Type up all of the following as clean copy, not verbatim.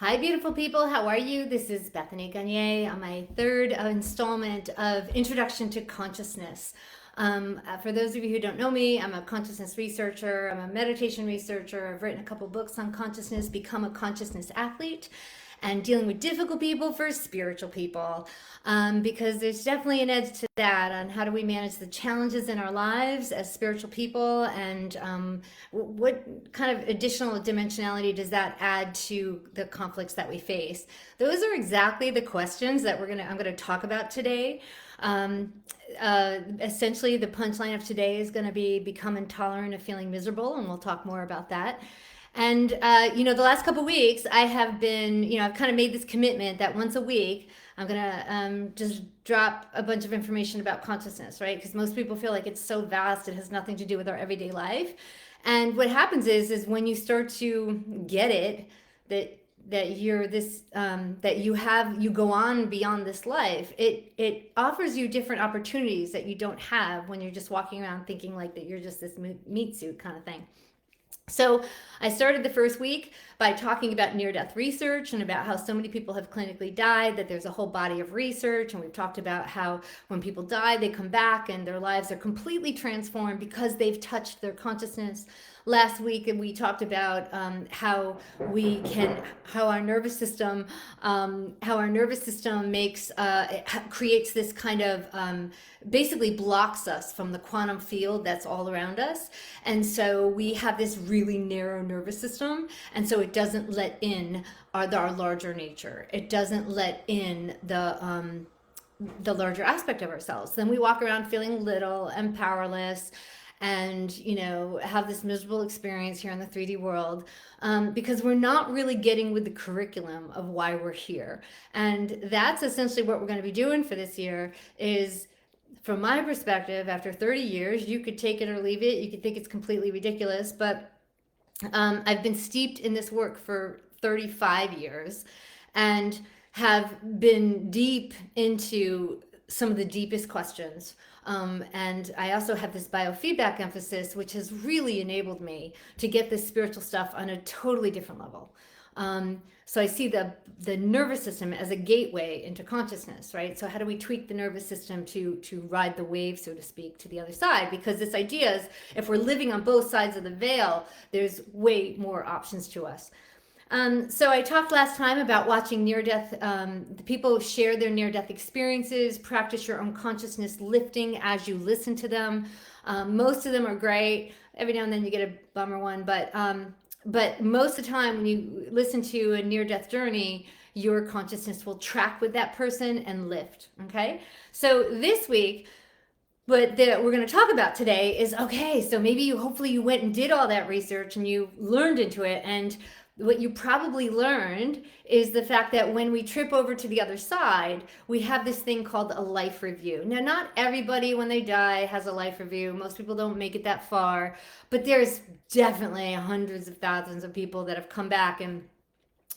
Hi, beautiful people. How are you? This is Bethany Gagne on my third installment of Introduction to Consciousness. For those of you who don't know me, I'm a consciousness researcher. I'm a meditation researcher. I've written a couple books on consciousness, become a consciousness athlete, and dealing with difficult people for spiritual people. Because there's definitely an edge to that on how do we manage the challenges in our lives as spiritual people, and what kind of additional dimensionality does that add to the conflicts that we face? Those are exactly the questions that I'm gonna talk about today. Essentially, the punchline of today is going to be become intolerant of feeling miserable, and we'll talk more about that. And the last couple weeks, I have been, I've kind of made this commitment that once a week, I'm gonna just drop a bunch of information about consciousness, right? Because most people feel like it's so vast, it has nothing to do with our everyday life. And what happens is when you start to get it, that you're this that you go on beyond this life, it offers you different opportunities that you don't have when you're just walking around thinking like that you're just this meat suit kind of thing. So I started the first week by talking about near-death research and about how so many people have clinically died, that there's a whole body of research. And we've talked about how when people die, they come back and their lives are completely transformed because they've touched their consciousness. Last week, we talked about how our nervous system, makes, creates this kind of, basically blocks us from the quantum field that's all around us. And so we have this really narrow nervous system. And so it doesn't let in our larger nature. It doesn't let in the larger aspect of ourselves. Then we walk around feeling little and powerless, and have this miserable experience here in the 3D world, because we're not really getting with the curriculum of why we're here. And that's essentially what we're going to be doing for this year. Is, from my perspective, after 30 years, you could take it or leave it, you could think it's completely ridiculous, but I've been steeped in this work for 35 years and have been deep into some of the deepest questions. And I also have this biofeedback emphasis, which has really enabled me to get this spiritual stuff on a totally different level. So I see the nervous system as a gateway into consciousness, right? So how do we tweak the nervous system to ride the wave, so to speak, to the other side? Because this idea is, if we're living on both sides of the veil, there's way more options to us. So I talked last time about watching near-death, the people share their near-death experiences, practice your own consciousness lifting as you listen to them. Most of them are great. Every now and then you get a bummer one, but most of the time when you listen to a near-death journey, your consciousness will track with that person and lift, okay? So this week, what we're going to talk about today is, okay, so maybe hopefully you went and did all that research and you learned into it, and what you probably learned is the fact that when we trip over to the other side, we have this thing called a life review. Now, not everybody when they die has a life review. Most people don't make it that far, but there's definitely hundreds of thousands of people that have come back and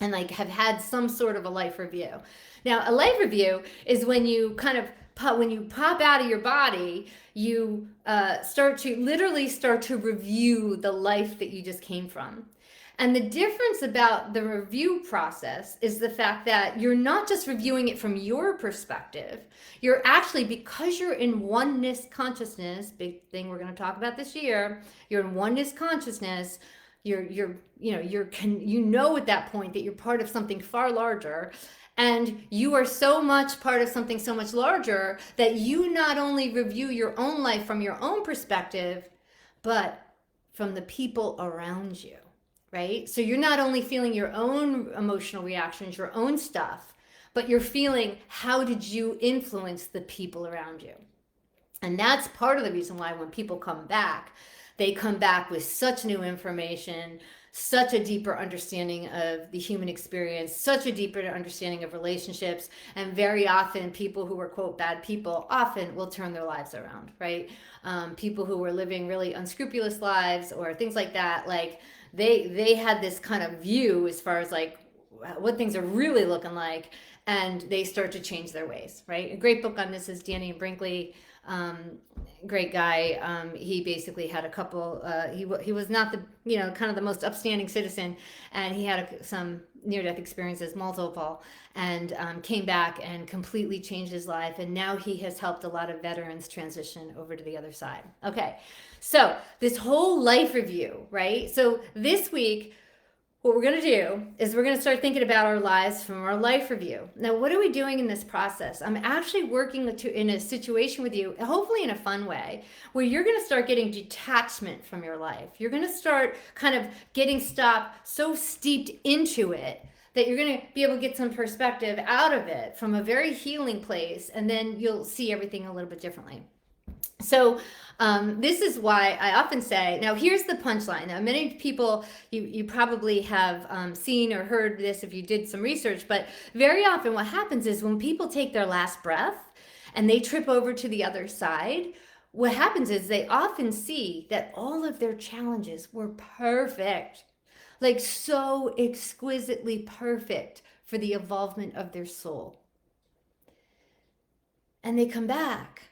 like have had some sort of a life review. Now, a life review is when you kind of when you pop out of your body, you start to review the life that you just came from. And the difference about the review process is the fact that you're not just reviewing it from your perspective. You're actually, because you're in oneness consciousness, big thing we're going to talk about this year, you're in oneness consciousness, you know at that point that you're part of something far larger. And you are so much part of something so much larger that you not only review your own life from your own perspective, but from the people around you. Right? So you're not only feeling your own emotional reactions, your own stuff, but you're feeling, how did you influence the people around you? And that's part of the reason why when people come back, they come back with such new information, such a deeper understanding of the human experience, such a deeper understanding of relationships. And very often people who were, quote, bad people often will turn their lives around, right? People who were living really unscrupulous lives or things like that, like they had this kind of view as far as like what things are really looking like, and they start to change their ways, right? A great book on this is Danny and Brinkley. Great guy. He basically had a couple, he was not the, kind of the most upstanding citizen, and he had some near-death experiences, multiple, and came back and completely changed his life. And now he has helped a lot of veterans transition over to the other side. Okay, so this whole life review, right? So this week, what we're going to do is we're going to start thinking about our lives from our life review. Now, what are we doing in this process? I'm actually working in a situation with you, hopefully in a fun way, where you're going to start getting detachment from your life. You're going to start kind of getting stopped so steeped into it that you're going to be able to get some perspective out of it from a very healing place, and then you'll see everything a little bit differently. So this is why I often say, now here's the punchline. Now, many people, you probably have seen or heard this if you did some research, but very often what happens is when people take their last breath and they trip over to the other side, what happens is they often see that all of their challenges were perfect, like so exquisitely perfect for the evolvement of their soul. And they come back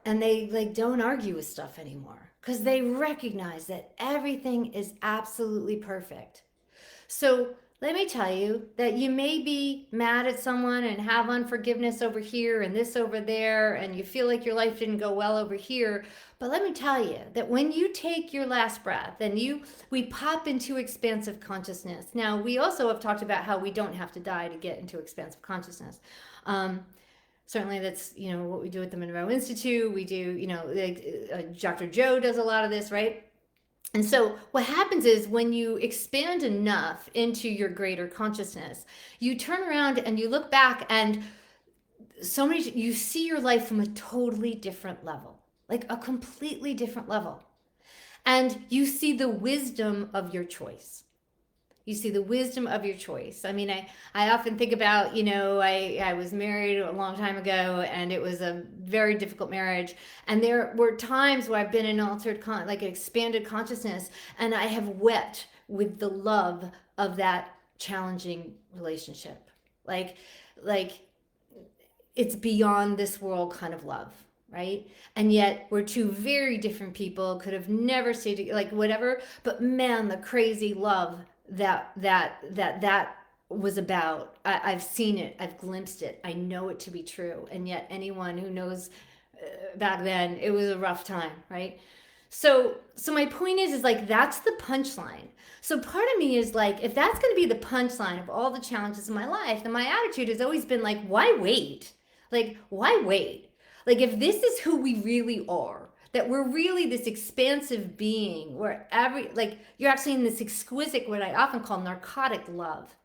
and they like don't argue with stuff anymore because they recognize that everything is absolutely perfect. So let me tell you that you may be mad at someone and have unforgiveness over here and this over there, and you feel like your life didn't go well over here. But let me tell you that when you take your last breath and we pop into expansive consciousness. Now, we also have talked about how we don't have to die to get into expansive consciousness. Certainly that's, what we do at the Monroe Institute. We do, Dr. Joe does a lot of this, right? And so what happens is when you expand enough into your greater consciousness, you turn around and you look back and you see your life from a totally different level, like a completely different level. And you see the wisdom of your choice. You see the wisdom of your choice. I mean, I often think about, I was married a long time ago and it was a very difficult marriage. And there were times where I've been in like an expanded consciousness, and I have wept with the love of that challenging relationship. Like it's beyond this world kind of love. Right? And yet we're two very different people, could have never stayed together, like whatever. But man, the crazy love that was about. I've seen it, I've glimpsed it, I know it to be true. And yet anyone who knows back then, it was a rough time, right? So my point is like, that's the punchline. So part of me is like, if that's going to be the punchline of all the challenges in my life, then my attitude has always been like, why wait? Like, why wait? Like, if this is who we really are, that we're really this expansive being where you're actually in this exquisite, what I often call narcotic love.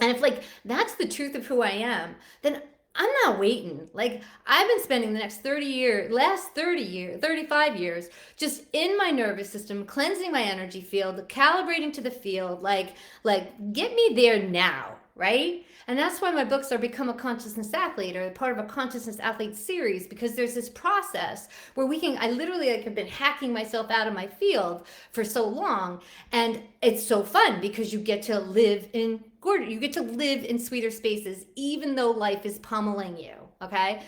And if like that's the truth of who I am, then I'm not waiting. Like, I've been spending the last 35 years, just in my nervous system, cleansing my energy field, calibrating to the field, like get me there now, right? And that's why my books are Become a Consciousness Athlete, or part of a Consciousness Athlete series, because there's this process where I literally have been hacking myself out of my field for so long. And it's so fun because you get to live in sweeter spaces, even though life is pummeling you. Okay.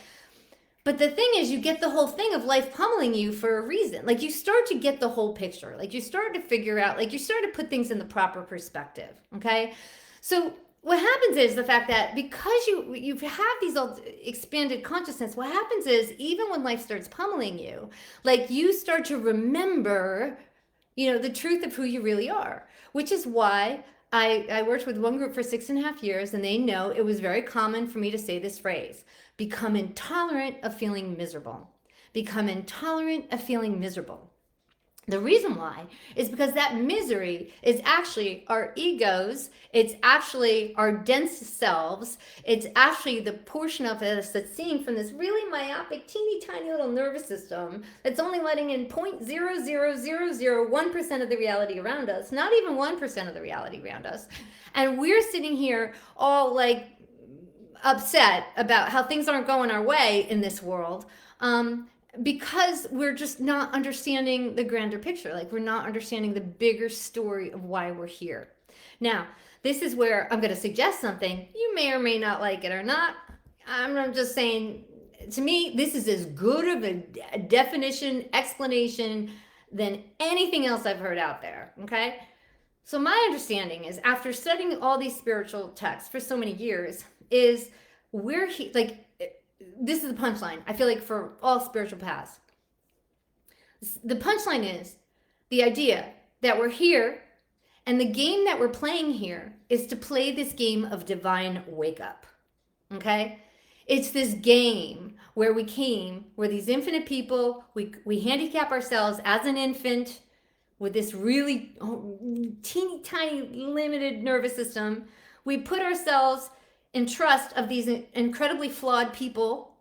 But the thing is, you get the whole thing of life pummeling you for a reason. Like, you start to get the whole picture. Like, you start to figure out, like, you start to put things in the proper perspective. Okay. So what happens is the fact that because you have these expanded consciousness, what happens is even when life starts pummeling you, like, you start to remember, the truth of who you really are, which is why I worked with one group for 6.5 years, and they know it was very common for me to say this phrase: become intolerant of feeling miserable. Become intolerant of feeling miserable. The reason why is because that misery is actually our egos. It's actually our dense selves. It's actually the portion of us that's seeing from this really myopic, teeny tiny little nervous system that's only letting in 0.00001% of the reality around us, not even 1% of the reality around us. And we're sitting here all like upset about how things aren't going our way in this world. Because we're just not understanding the grander picture. Like, we're not understanding the bigger story of why we're here. Now, this is where I'm going to suggest something. You may or may not like it or not. I'm just saying, to me, this is as good of a definition, explanation than anything else I've heard out there. Okay? So my understanding is, after studying all these spiritual texts for so many years, is like, this is the punchline. I feel like for all spiritual paths, the punchline is the idea that we're here, and the game that we're playing here is to play this game of divine wake up. Okay? It's this game where we're these infinite people, we handicap ourselves as an infant with this really teeny tiny limited nervous system. We put ourselves in trust of these incredibly flawed people,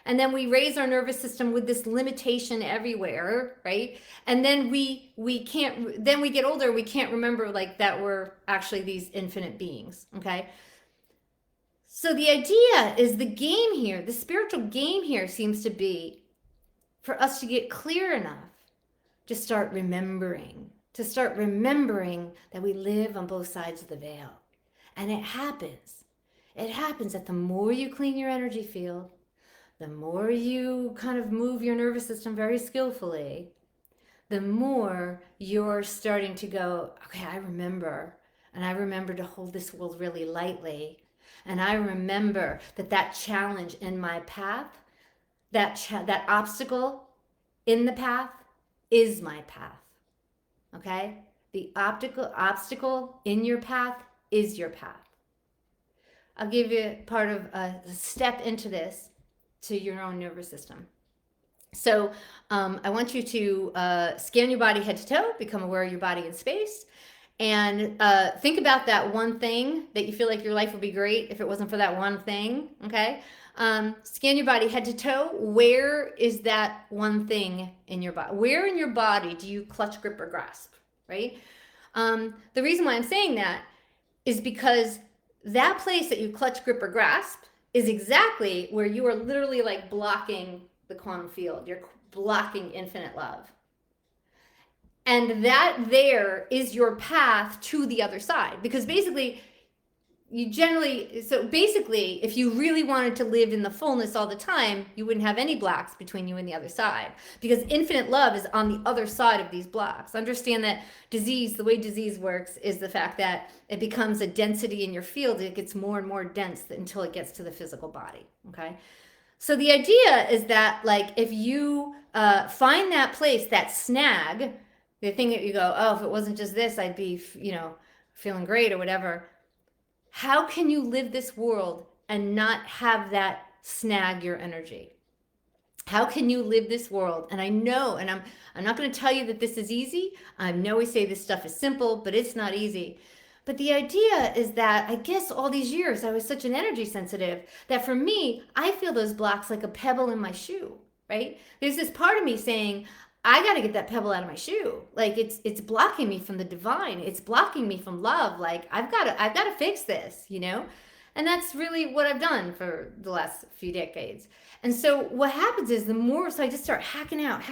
and then we raise our nervous system with this limitation everywhere, right? And then we can't, then we get older, we can't remember like that we're actually these infinite beings, okay? So the idea is, the game here, the spiritual game here seems to be for us to get clear enough to start remembering that we live on both sides of the veil. And it happens that the more you clean your energy field, the more you kind of move your nervous system very skillfully, the more you're starting to go, okay, I remember to hold this world really lightly. And I remember that challenge in my path, that obstacle in the path is my path. Okay? The obstacle in your path is your path. I'll give you part of a step into this, to your own nervous system. So I want you to scan your body head to toe, become aware of your body in space, and think about that one thing that you feel like your life would be great if it wasn't for that one thing, okay? Scan your body head to toe. Where is that one thing in your body? Where in your body do you clutch, grip, or grasp, right? The reason why I'm saying that is because that place that you clutch, grip, or grasp is exactly where you are literally like blocking the quantum field. You're blocking infinite love. And that there is your path to the other side. Because basically, if you really wanted to live in the fullness all the time, you wouldn't have any blocks between you and the other side. Because infinite love is on the other side of these blocks. Understand that the way disease works is the fact that it becomes a density in your field. It gets more and more dense until it gets to the physical body, okay? So the idea is that, like, if you find that place, that snag, the thing that you go, oh, if it wasn't just this, I'd be, feeling great or whatever. How can you live this world and not have that snag your energy? How can you live this world? And I know, and I'm not going to tell you that this is easy. I know we say this stuff is simple, but it's not easy. But the idea is that, I guess all these years I was such an energy sensitive that for me, I feel those blocks like a pebble in my shoe, right? There's this part of me saying, I got to get that pebble out of my shoe. Like it's blocking me from the divine. It's blocking me from love. Like I've got to fix this, And that's really what I've done for the last few decades. And so what happens is so I just start hacking out.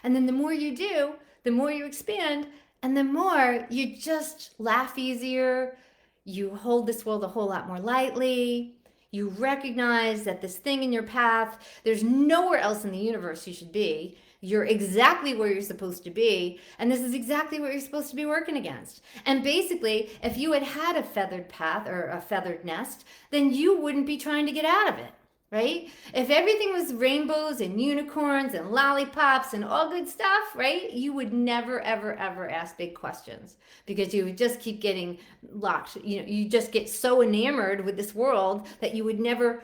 And then the more you do, the more you expand, and the more you just laugh easier. You hold this world a whole lot more lightly. You recognize that this thing in your path, there's nowhere else in the universe you should be. You're exactly where you're supposed to be, and this is exactly what you're supposed to be working against. And basically, if you had a feathered path or a feathered nest, then you wouldn't be trying to get out of it, right? If everything was rainbows and unicorns and lollipops and all good stuff, right? You would never, ever, ever ask big questions, because you would just keep getting locked. You just get so enamored with this world that you would never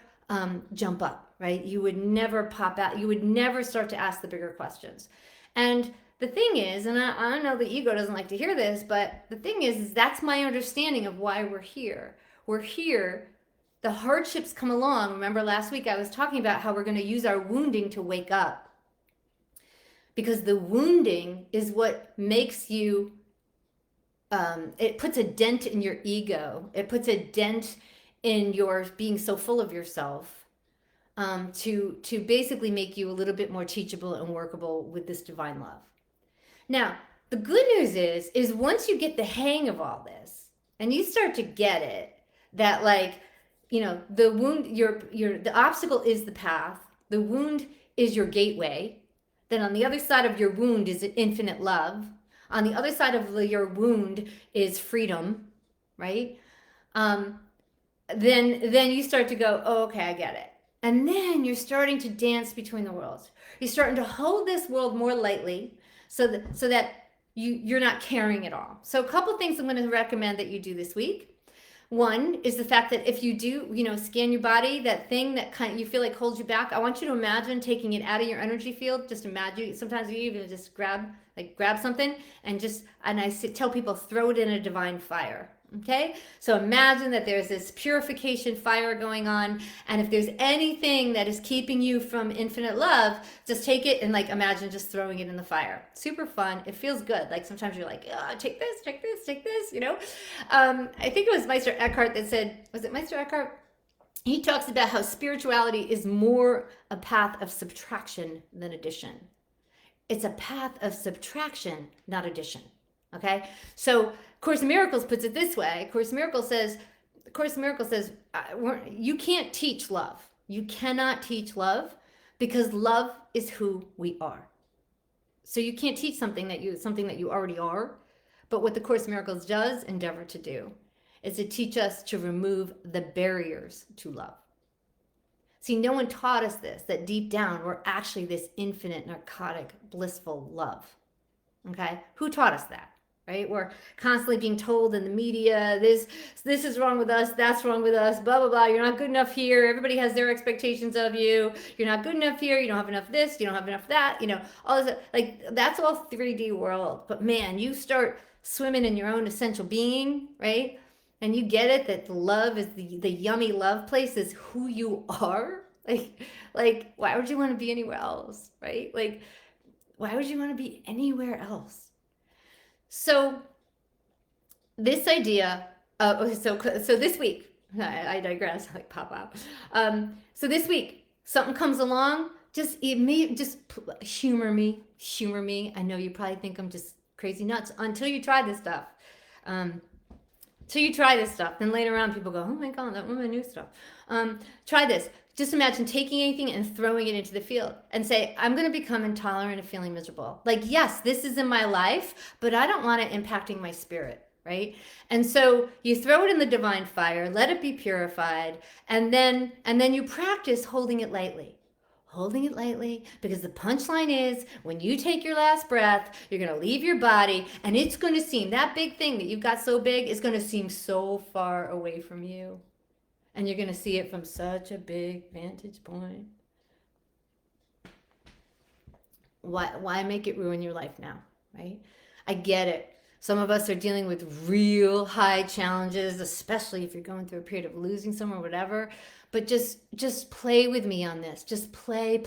jump up. Right? You would never pop out. You would never start to ask the bigger questions. And the thing is, and I know the ego doesn't like to hear this, but the thing is that's my understanding of why we're here. We're here. The hardships come along. Remember last week I was talking about how we're going to use our wounding to wake up. Because the wounding is what makes you, it puts a dent in your ego. It puts a dent in your being so full of yourself. To basically make you a little bit more teachable and workable with this divine love. Now, the good news is once you get the hang of all this and you start to get it, that the wound, the obstacle is the path, the wound is your gateway, then on the other side of your wound is infinite love. on the other side of your wound is freedom, right? Um, then you start to go, oh, okay, I get it. And then you're starting to dance between the worlds. You're starting to hold this world more lightly so that you're not carrying it all. So a couple things I'm going to recommend that you do this week. One is the fact that if you do, scan your body, that thing that kind of you feel like holds you back, I want you to imagine taking it out of your energy field. Just imagine, sometimes you even just grab something and tell people, throw it in a divine fire. Okay, so imagine that there's this purification fire going on, and if there's anything that is keeping you from infinite love, just take it and imagine just throwing it in the fire. Super fun. It feels good. Like sometimes you're like, oh, take this, take this, take this. I think it was Meister Eckhart that said, was it Meister Eckhart? He talks about how spirituality is more a path of subtraction than addition. It's a path of subtraction, not addition. Okay, so Course in Miracles puts it this way. Course in Miracles says, you can't teach love. You cannot teach love because love is who we are. So you can't teach something that you already are. But what the Course in Miracles does endeavor to do is to teach us to remove the barriers to love. See, no one taught us this, that deep down we're actually this infinite, narcotic, blissful love. Okay, who taught us that? Right? We're constantly being told in the media, this is wrong with us, that's wrong with us, blah, blah, blah. You're not good enough here. Everybody has their expectations of you. You're not good enough here. You don't have enough this. You don't have enough that. All this, that's all 3D world. But man, you start swimming in your own essential being, right? And you get it that love is the yummy love place is who you are. Like, why would you want to be anywhere else, right? Why would you want to be anywhere else? So this idea, so this week, I digress, pop out. So this week, something comes along, just humor me. I know you probably think I'm just crazy nuts until you try this stuff. Then later on, people go, oh my God, that woman knew stuff. Try this. Just imagine taking anything and throwing it into the field and say, I'm going to become intolerant of feeling miserable. Yes, this is in my life, but I don't want it impacting my spirit, right? And so you throw it in the divine fire, let it be purified, and then you practice holding it lightly. Holding it lightly, because the punchline is when you take your last breath, you're going to leave your body, and it's going to seem, that big thing that you've got so big is going to seem so far away from you. And you're going to see it from such a big vantage point. Why make it ruin your life now, right? I get it. Some of us are dealing with real high challenges, especially if you're going through a period of losing someone or whatever. But just play with me on this. Just play,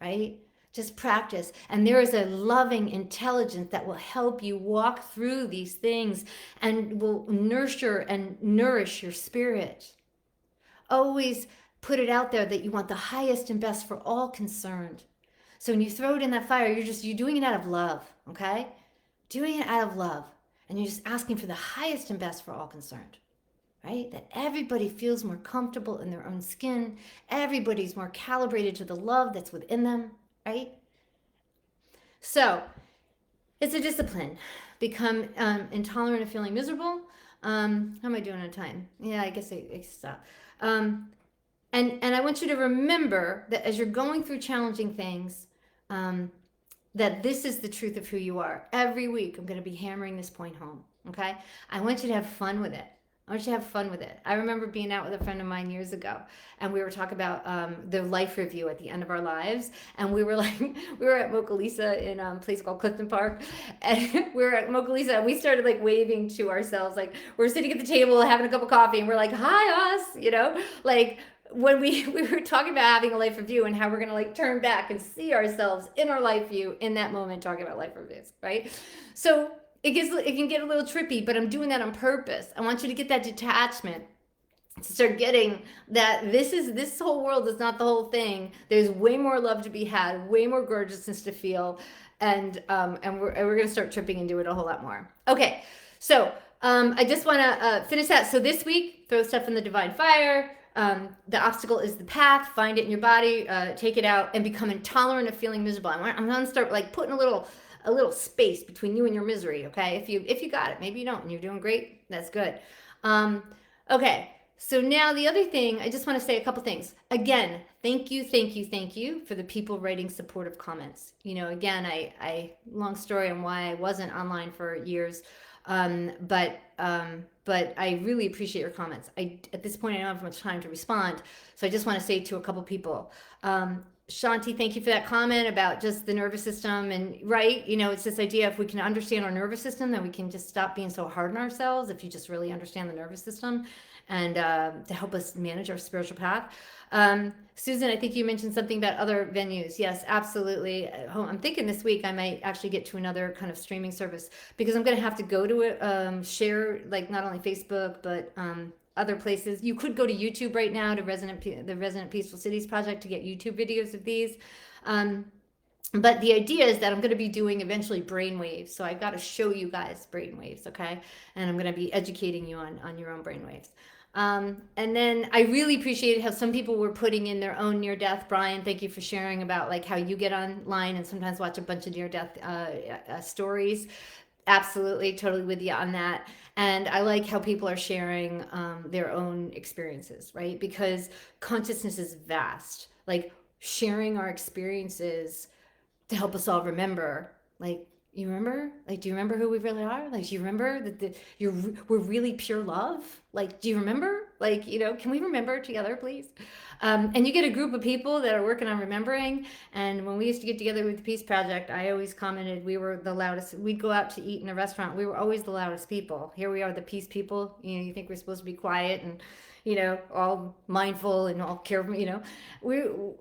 right? Just practice. And there is a loving intelligence that will help you walk through these things and will nurture and nourish your spirit. Always put it out there that you want the highest and best for all concerned. So when you throw it in that fire, you're doing it out of love, okay? Doing it out of love. And you're just asking for the highest and best for all concerned. Right? That everybody feels more comfortable in their own skin. Everybody's more calibrated to the love that's within them. Right? So it's a discipline. Become intolerant of feeling miserable. How am I doing on time? Yeah, I guess I stop. And I want you to remember that as you're going through challenging things, that this is the truth of who you are. Every week, I'm going to be hammering this point home. Okay? I want you to have fun with it. I remember being out with a friend of mine years ago, and we were talking about the life review at the end of our lives. And we were at Mocalisa in a place called Clifton Park. And we were at Mocalisa, and we started waving to ourselves. We're sitting at the table having a cup of coffee, and we're like, hi, us, when we were talking about having a life review and how we're going to turn back and see ourselves in our life view in that moment, talking about life reviews, right? So it can get a little trippy, but I'm doing that on purpose. I want you to get that detachment, to start getting that this whole world is not the whole thing. There's way more love to be had, way more gorgeousness to feel, and we're gonna start tripping and do it a whole lot more. Okay, so I just want to finish that. So this week, throw stuff in the divine fire. The obstacle is the path. Find it in your body, take it out, and become intolerant of feeling miserable. I'm gonna start putting a little a little space between you and your misery. Okay, if you got it, maybe you don't, and you're doing great. That's good. Um, okay. So now the other thing, I just want to say a couple things. Again, thank you, thank you, thank you for the people writing supportive comments. Again, long story on why I wasn't online for years, but I really appreciate your comments. At this point I don't have much time to respond, so I just want to say to a couple people. Shanti, thank you for that comment about just the nervous system. And right, it's this idea, if we can understand our nervous system, then we can just stop being so hard on ourselves. If you just really understand the nervous system, and to help us manage our spiritual path. Susan, I think you mentioned something about other venues. Yes, absolutely. I'm thinking this week I might actually get to another kind of streaming service, because I'm going to have to go to it, share, like, not only Facebook, but other places. You could go to YouTube right now to the Resident Peaceful Cities Project to get YouTube videos of these. But the idea is that I'm going to be doing eventually brainwaves. So I've got to show you guys brainwaves, okay? And I'm going to be educating you on your own brainwaves. And then I really appreciated how some people were putting in their own near-death. Brian, thank you for sharing about like how you get online and sometimes watch a bunch of near-death stories. Absolutely, totally with you on that. And I like how people are sharing their own experiences, right? Because consciousness is vast. Like, sharing our experiences to help us all remember, like, you remember, like, do you remember who we really are? Like, do you remember that we're really pure love? Like, do you remember? Like, can we remember together, please? And you get a group of people that are working on remembering. And when we used to get together with the Peace Project, I always commented we were the loudest. We'd go out to eat in a restaurant. We were always the loudest people. Here we are, the peace people. You think we're supposed to be quiet and all mindful and all careful.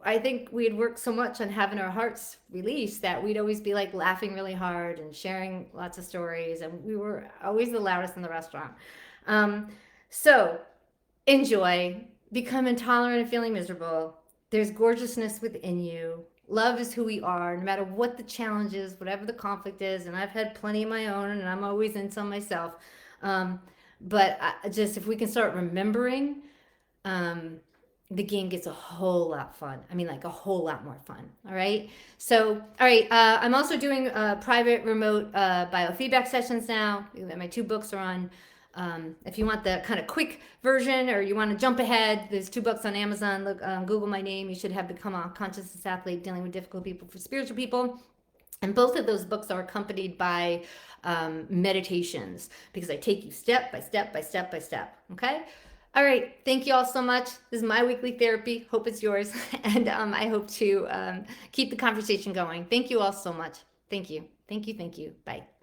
I think we had worked so much on having our hearts released that we'd always be like laughing really hard and sharing lots of stories, and we were always the loudest in the restaurant. So enjoy, become intolerant and feeling miserable. There's gorgeousness within you. Love is who we are, no matter what the challenge is, whatever the conflict is. And I've had plenty of my own, and I'm always in some myself. But just if we can start remembering, the game gets a whole lot fun. I mean, like a whole lot more fun. All right. So, all right. I'm also doing private remote biofeedback sessions now. My 2 books are on. If you want the kind of quick version, or you want to jump ahead, there's 2 books on Amazon. Look, Google my name. You should have Become a Consciousness Athlete: Dealing with Difficult People for Spiritual People. And both of those books are accompanied by meditations, because I take you step by step by step by step. Okay. All right. Thank you all so much. This is my weekly therapy. Hope it's yours. And I hope to keep the conversation going. Thank you all so much. Thank you. Thank you. Thank you. Bye.